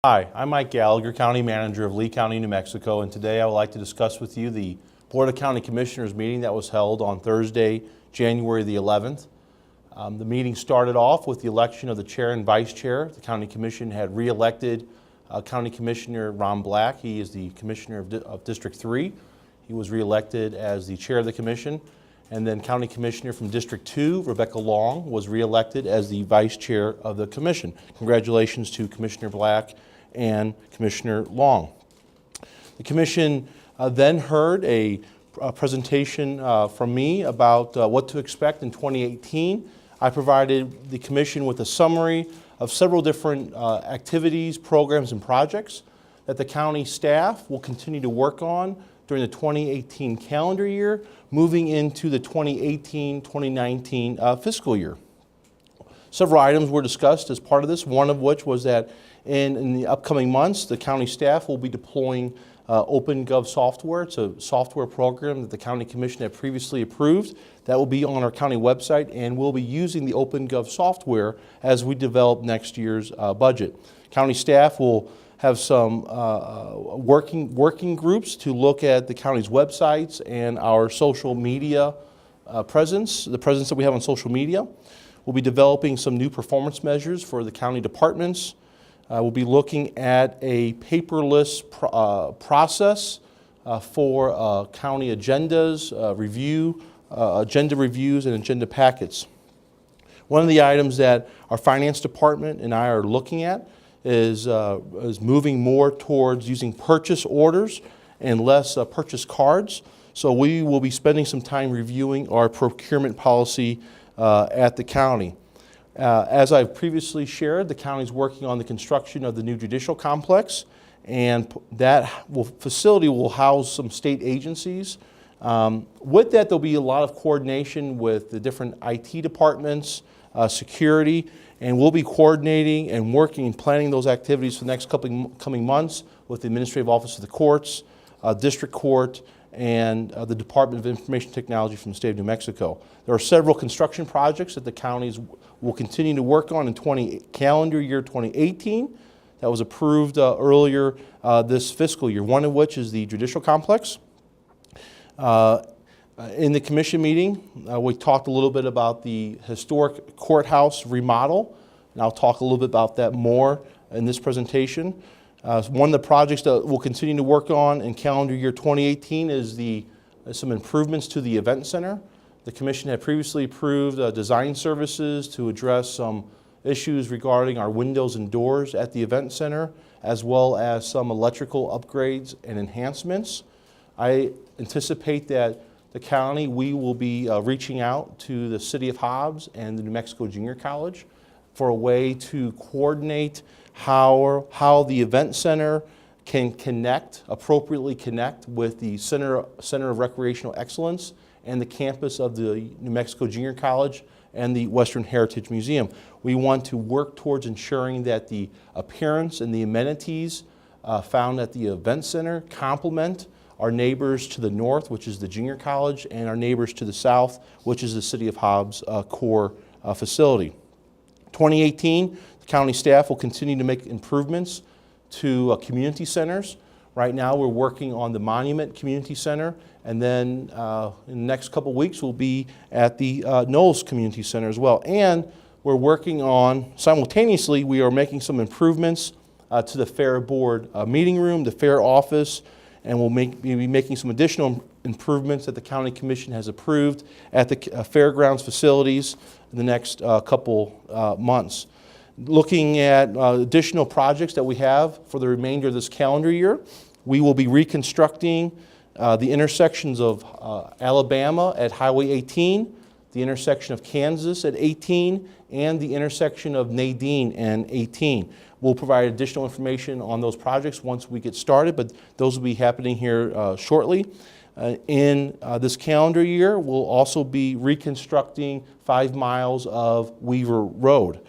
Hi, I'm Mike Gallagher, County Manager of Lee County, New Mexico, and today I would like to discuss with you the Board of County Commissioners meeting that was held on Thursday, January the 11th. The meeting started off with the election of the chair and vice chair. The County Commission had re-elected County Commissioner Ron Black. He is the Commissioner of District 3. He was re-elected as the chair of the commission. And then County Commissioner from District 2, Rebecca Long, was re-elected as the vice chair of the commission. Congratulations to Commissioner Black and Commissioner Long. The commission then heard a presentation from me about what to expect in 2018. I provided the commission with a summary of several different activities, programs, and projects that the county staff will continue to work on during the 2018 calendar year, moving into the 2018-2019 fiscal year. Several items were discussed as part of this, one of which was that in the upcoming months, the county staff will be deploying OpenGov software. It's a software program that the County Commission had previously approved. That will be on our county website, and we'll be using the OpenGov software as we develop next year's budget. County staff will have some working groups to look at the county's websites and our social media presence, the presence that we have on social media. We'll be developing some new performance measures for the county departments. We'll be looking at a paperless process for county agendas, agenda reviews, and agenda packets. One of the items that our finance department and I are looking at is moving more towards using purchase orders and less purchase cards. So we will be spending some time reviewing our procurement policy at the county. As I've previously shared, the county is working on the construction of the new judicial complex, and that facility will house some state agencies. With that, there'll be a lot of coordination with the different IT departments, security, and we'll be coordinating and working and planning those activities for the next coming months with the Administrative Office of the Courts, District Court, and the Department of Information Technology from the state of New Mexico. There are several construction projects that the counties will continue to work on in calendar year 2018 that was approved earlier this fiscal year, one of which is the judicial complex. In the commission meeting, we talked a little bit about the historic courthouse remodel, and I'll talk a little bit about that more in this presentation. One of the projects that we'll continue to work on in calendar year 2018 is some improvements to the event center. The commission had previously approved design services to address some issues regarding our windows and doors at the event center, as well as some electrical upgrades and enhancements. I anticipate that the county, we will be reaching out to the City of Hobbs and the New Mexico Junior College for a way to coordinate how the event center can appropriately connect with the Center of Recreational Excellence and the campus of the New Mexico Junior College and the Western Heritage Museum. We want to work towards ensuring that the appearance and the amenities found at the event center complement our neighbors to the north, which is the Junior College, and our neighbors to the south, which is the City of Hobbs core facility. 2018, the county staff will continue to make improvements to community centers. Right now we're working on the Monument Community Center, and then in the next couple weeks we'll be at the Knowles Community Center as well. And we're working on, simultaneously, we are making some improvements to the Fair Board meeting room, the Fair office, and we'll be making some additional improvements that the County Commission has approved at the fairgrounds facilities in the next couple months. Looking at additional projects that we have for the remainder of this calendar year, we will be reconstructing the intersections of Alabama at Highway 18, the intersection of Kansas at 18, and the intersection of Nadine and 18. We'll provide additional information on those projects once we get started, but those will be happening here shortly. In this calendar year, we'll also be reconstructing 5 miles of Weaver Road.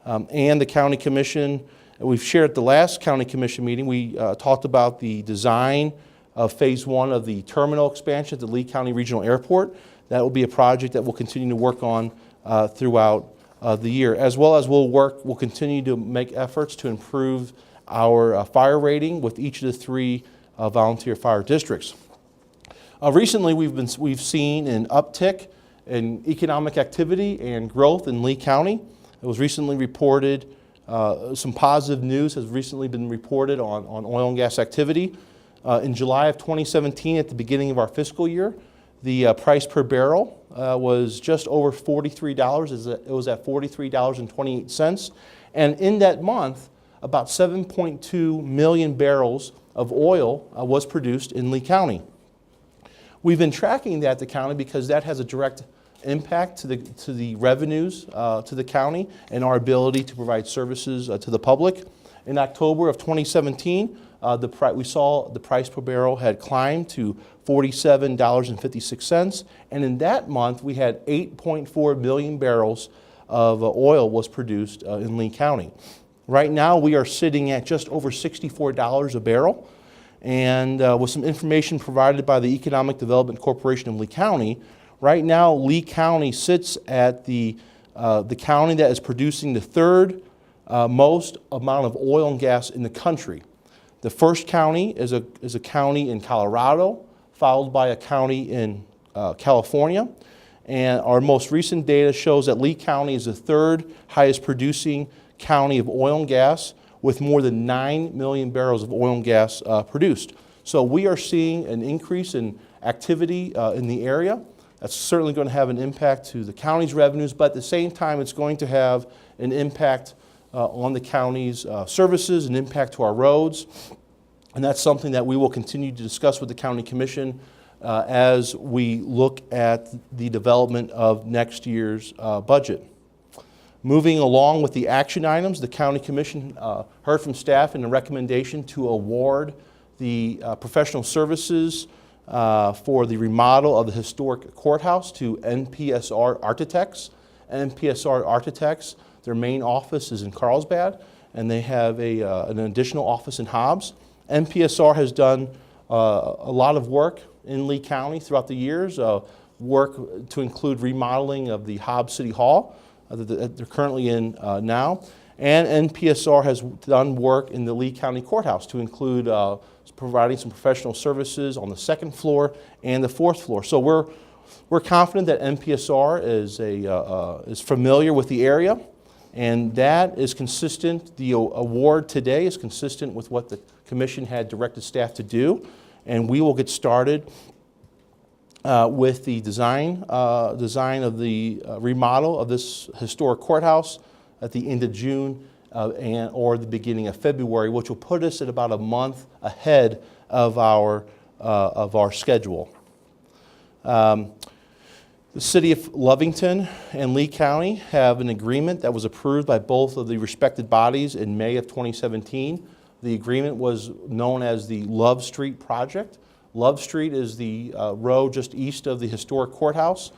And the County Commission, we've shared at the last County Commission meeting, we talked about the design of Phase 1 of the terminal expansion at the Lee County Regional Airport. That will be a project that we'll continue to work on throughout the year, as well as we'll continue to make efforts to improve our fire rating with each of the 3 volunteer fire districts. Recently, we've seen an uptick in economic activity and growth in Lee County. It was recently reported, some positive news has recently been reported on oil and gas activity. In July of 2017, at the beginning of our fiscal year, the price per barrel was just over $43. It was at $43.28. And in that month, about 7.2 million barrels of oil was produced in Lee County. We've been tracking that at the county because that has a direct impact to the revenues to the county and our ability to provide services to the public. In October of 2017, we saw the price per barrel had climbed to $47.56, and in that month we had 8.4 million barrels of oil was produced in Lee County. Right now we are sitting at just over $64 a barrel, and with some information provided by the Economic Development Corporation of Lee County, right now Lee County sits at the county that is producing the 3rd most amount of oil and gas in the country. The first county is a county in Colorado, followed by a county in California. And our most recent data shows that Lee County is the 3rd highest producing county of oil and gas, with more than 9 million barrels of oil and gas produced. So we are seeing an increase in activity in the area. That's certainly going to have an impact to the county's revenues, but at the same time it's going to have an impact on the county's services, an impact to our roads. And that's something that we will continue to discuss with the county commission as we look at the development of next year's budget. Moving along with the action items, the county commission heard from staff in a recommendation to award the professional services for the remodel of the historic courthouse to NPSR Architects. NPSR Architects, their main office is in Carlsbad, and they have an additional office in Hobbs. NPSR has done a lot of work in Lee County throughout the years, work to include remodeling of the Hobbs City Hall that they're currently in now. And NPSR has done work in the Lee County Courthouse to include providing some professional services on the 2nd floor and the 4th floor. So we're confident that NPSR is familiar with the area, and that is consistent. The award today is consistent with what the commission had directed staff to do, and we will get started with the design of the remodel of this historic courthouse at the end of June or the beginning of February, which will put us at about a month ahead of our schedule. The City of Lovington and Lee County have an agreement that was approved by both of the respected bodies in May of 2017. The agreement was known as the Love Street Project. Love Street is the road just east of the historic courthouse.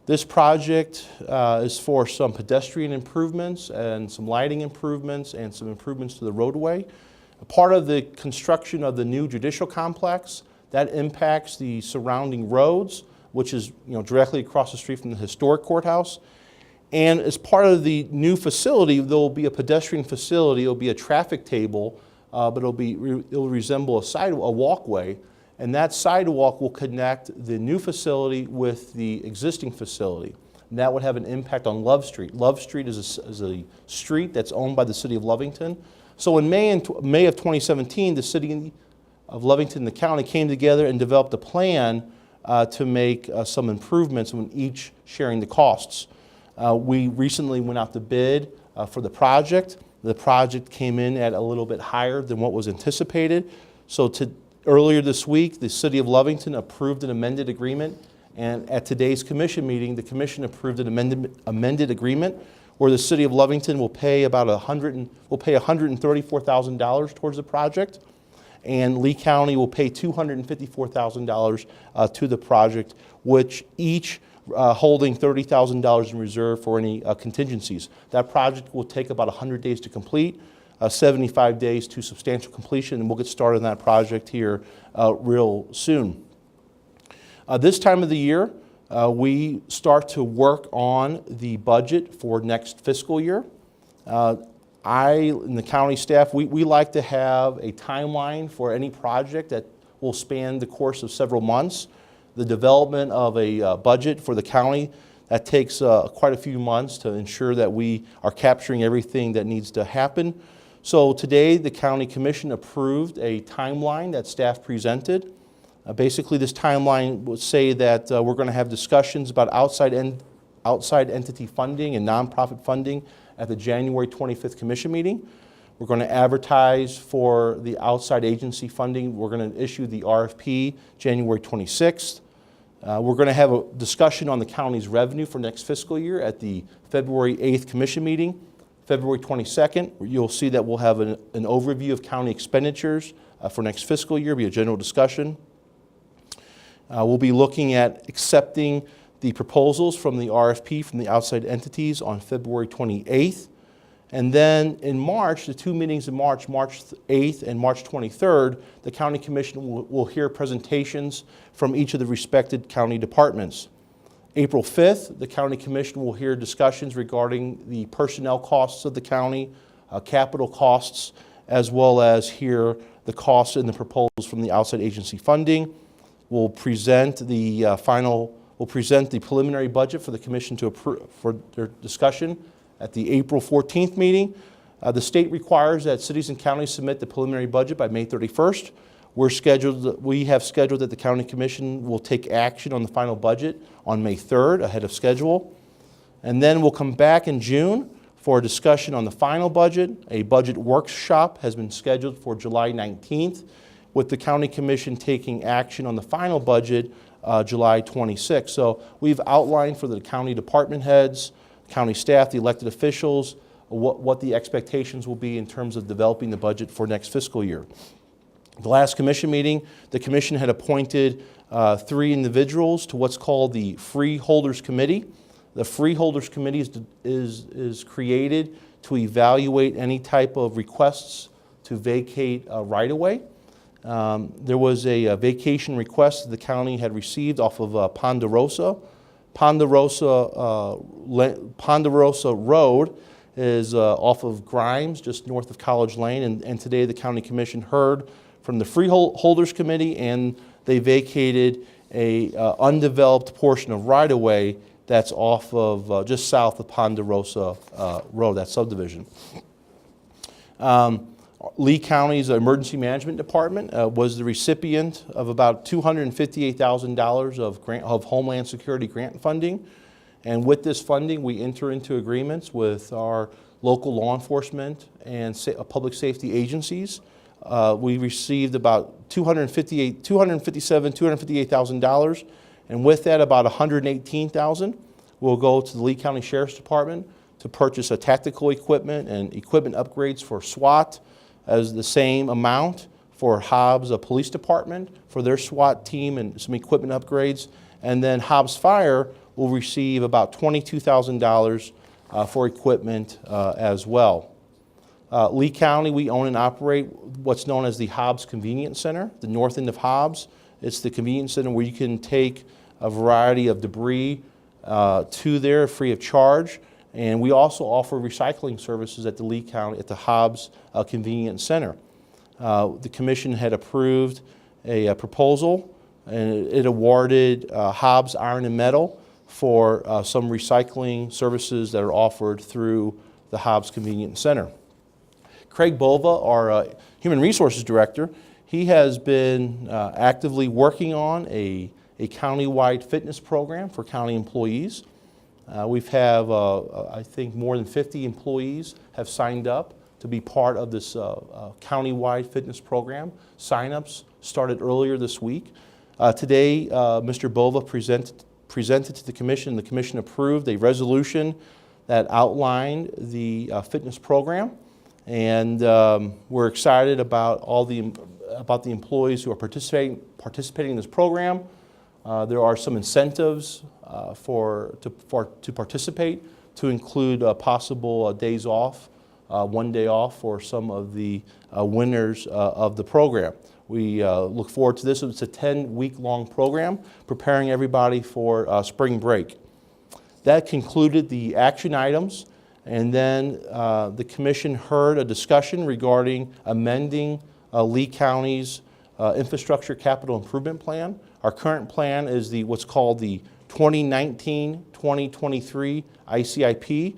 This project is for some pedestrian improvements and some lighting improvements and some improvements to the roadway. A part of the construction of the new judicial complex that impacts the surrounding roads, which is directly across the street from the historic courthouse. And as part of the new facility, there will be a pedestrian facility. It will be a traffic table, but it will resemble a walkway. And that sidewalk will connect the new facility with the existing facility. And that would have an impact on Love Street. Love Street is a street that's owned by the City of Lovington. So in May of 2017, the City of Lovington and the county came together and developed a plan to make some improvements, when each sharing the costs. We recently went out to bid for the project. The project came in at a little bit higher than what was anticipated. So earlier this week, the City of Lovington approved an amended agreement, and at today's commission meeting, the commission approved an amended agreement where the City of Lovington will pay about $134,000 towards the project, and Lee County will pay $254,000 to the project, which each holding $30,000 in reserve for any contingencies. That project will take about 100 days to complete, 75 days to substantial completion, and we'll get started on that project here real soon. This time of the year, we start to work on the budget for next fiscal year. I and the county staff, we like to have a timeline for any project that will span the course of several months. The development of a budget for the county, that takes quite a few months to ensure that we are capturing everything that needs to happen. So today, the County Commission approved a timeline that staff presented. Basically, this timeline would say that we're going to have discussions about outside entity funding and nonprofit funding at the January 25th Commission meeting. We're going to advertise for the outside agency funding. We're going to issue the RFP January 26th. We're going to have a discussion on the county's revenue for next fiscal year at the February 8th Commission meeting. February 22nd, you'll see that we'll have an overview of county expenditures for next fiscal year, be a general discussion. We'll be looking at accepting the proposals from the RFP from the outside entities on February 28th. And then in March, the two meetings in March, March 8th and March 23rd, the County Commission will hear presentations from each of the respected county departments. April 5th, the County Commission will hear discussions regarding the personnel costs of the county, capital costs, as well as hear the costs and the proposals from the outside agency funding. We'll present the preliminary budget for the Commission to approve for their discussion at the April 14th meeting. The state requires that cities and counties submit the preliminary budget by May 31st. We have scheduled that the County Commission will take action on the final budget on May 3rd, ahead of schedule. And then we'll come back in June for a discussion on the final budget. A budget workshop has been scheduled for July 19th, with the County Commission taking action on the final budget July 26th. So we've outlined for the county department heads, county staff, the elected officials, what the expectations will be in terms of developing the budget for next fiscal year. The last commission meeting, the commission had appointed 3 individuals to what's called the Freeholders Committee. The Freeholders Committee is created to evaluate any type of requests to vacate right-of-way. There was a vacation request that the county had received off of Ponderosa. Ponderosa Road is off of Grimes, just north of College Lane, and today the County Commission heard from the Freeholders Committee, and they vacated a undeveloped portion of right-of-way that's off of just south of Ponderosa Road, that subdivision. Lee County's Emergency Management Department was the recipient of about $258,000 of Homeland Security grant funding. And with this funding, we enter into agreements with our local law enforcement and public safety agencies. We received about $258,000, and with that, about $118,000 will go to the Lee County Sheriff's Department to purchase a tactical equipment and equipment upgrades for SWAT, as the same amount for Hobbs Police Department for their SWAT team and some equipment upgrades. And then Hobbs Fire will receive about $22,000 for equipment as well. Lee County, we own and operate what's known as the Hobbs Convenience Center, the north end of Hobbs. It's the convenience center where you can take a variety of debris to there free of charge. And we also offer recycling services at the Lee County, at the Hobbs Convenience Center. The commission had approved a proposal, and it awarded Hobbs Iron and Metal for some recycling services that are offered through the Hobbs Convenience Center. Craig Bova, our Human Resources Director, he has been actively working on a county-wide fitness program for county employees. We've have, I think, more than 50 employees have signed up to be part of this county-wide fitness program. Sign-ups started earlier this week. Today, Mr. Bova presented to the commission. The commission approved a resolution that outlined the fitness program, and we're excited about about the employees who are participating in this program. There are some incentives to participate, to include possible days off, 1 day off for some of the winners of the program. We look forward to this. It's a 10-week-long program preparing everybody for spring break. That concluded the action items. And then the commission heard a discussion regarding amending Lee County's infrastructure capital improvement plan. Our current plan is what's called the 2019-2023 ICIP.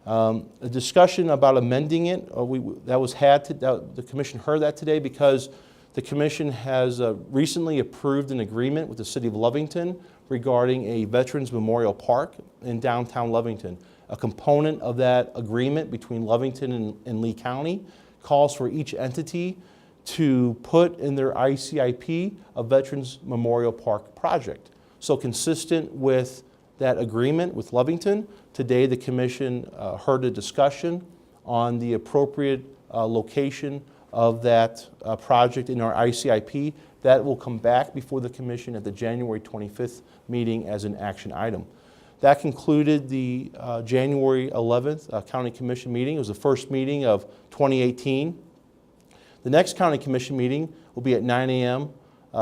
A discussion about amending it, the commission heard that today because the commission has recently approved an agreement with the City of Lovington regarding a Veterans Memorial Park in downtown Lovington. A component of that agreement between Lovington and Lee County calls for each entity to put in their ICIP a Veterans Memorial Park project. So consistent with that agreement with Lovington, today the commission heard a discussion on the appropriate location of that project in our ICIP. That will come back before the commission at the January 25th meeting as an action item. That concluded the January 11th County Commission meeting. It was the first meeting of 2018. The next County Commission meeting will be at 9 a.m.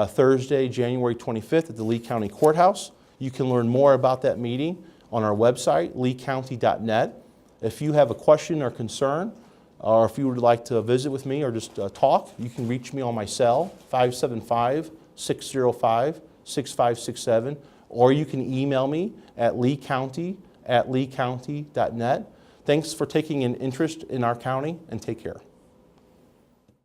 Thursday, January 25th at the Lee County Courthouse. You can learn more about that meeting on our website, leecounty.net. If you have a question or concern, or if you would like to visit with me or just talk, you can reach me on my cell, 575-605-6567, or you can email me at leecounty@leecounty.net. Thanks for taking an interest in our county, and take care.